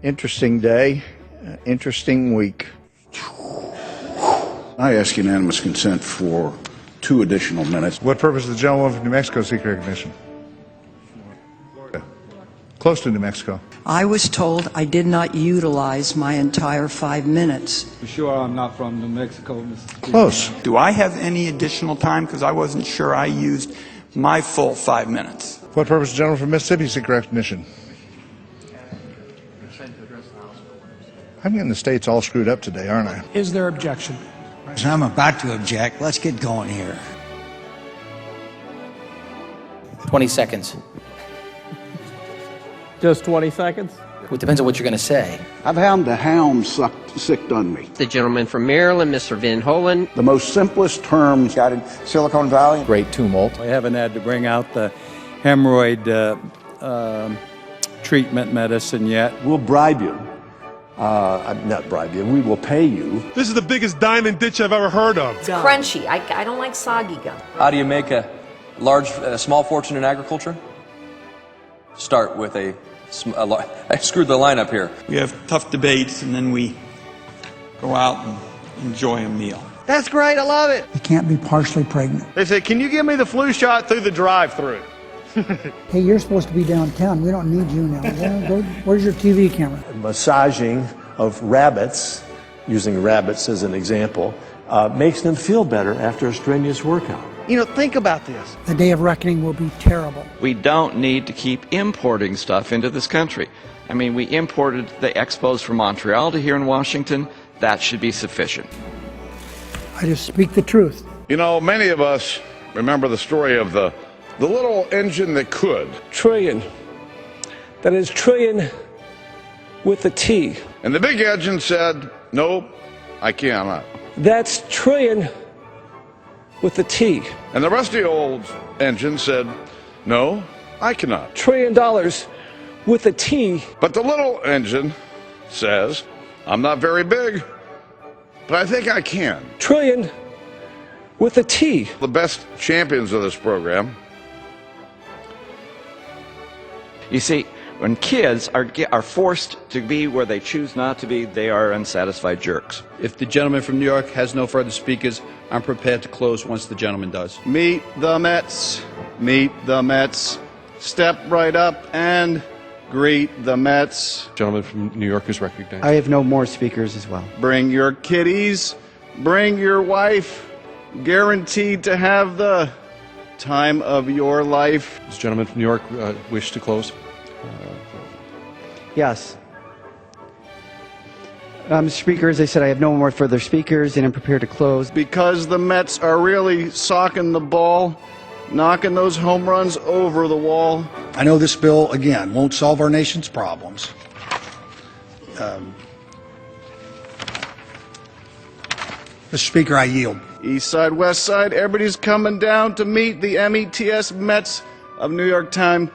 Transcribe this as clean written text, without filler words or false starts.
Interesting day, interesting week. I ask unanimous consent for 2 additional minutes. What purpose does the gentleman from New Mexico seek recognition? Florida. Close to New Mexico. I was told I did not utilize my entire 5 minutes. For sure I'm not from New Mexico, Mr. Speaker. Close. Do I have any additional time? Because I wasn't sure I used my full 5 minutes. What purpose does the gentleman from Mississippi seek recognition? I'm getting the states all screwed up today, aren't I? Is there objection? I'm about to object. Let's get going here. 20 seconds. Just 20 seconds? It depends on what you're going to say. I've had the hound sicked on me. The gentleman from Maryland, Mr. Van Hollen. The most simplest terms. Got in Silicon Valley. Great tumult. I haven't had to bring out the hemorrhoid treatment medicine yet. We'll bribe you. Not bribe you. We will pay you. This is the biggest diamond ditch I've ever heard of. It's crunchy. I don't like soggy gum. How do you make a small fortune in agriculture? Start with I screwed the line up here. We have tough debates, and then we go out and enjoy a meal. That's great. I love it. You can't be partially pregnant. They say, can you give me the flu shot through the drive-thru? Hey, you're supposed to be downtown. We don't need you now. Where's your TV camera? Massaging of rabbits, using rabbits as an example, makes them feel better after a strenuous workout. You know, think about this. The day of reckoning will be terrible. We don't need to keep importing stuff into this country. I mean, we imported the expos from Montreal to here in Washington. That should be sufficient. I just speak the truth. You know, many of us remember the story of the little engine that could. Trillion. That is trillion with a T. And the big engine said, nope, I cannot. That's trillion with a T. And the rusty old engine said, no, I cannot. $1 trillion with a T. But the little engine says, I'm not very big, but I think I can. Trillion with a T. The best champions of this program. You see, when kids are forced to be where they choose not to be, they are unsatisfied jerks. If the gentleman from New York has no further speakers, I'm prepared to close once the gentleman does. Meet the Mets. Meet the Mets. Step right up and greet the Mets. Gentleman from New York is recognized. I have no more speakers as well. Bring your kiddies. Bring your wife. Guaranteed to have the time of your life. Does the gentleman from New York wish to close? Yes. Mr. Speaker, as I said, I have no more further speakers, and I'm prepared to close. Because the Mets are really socking the ball, knocking those home runs over the wall. I know this bill, again, won't solve our nation's problems. Mr. Speaker, I yield. East side, west side, everybody's coming down to meet the METS Mets of New York Town.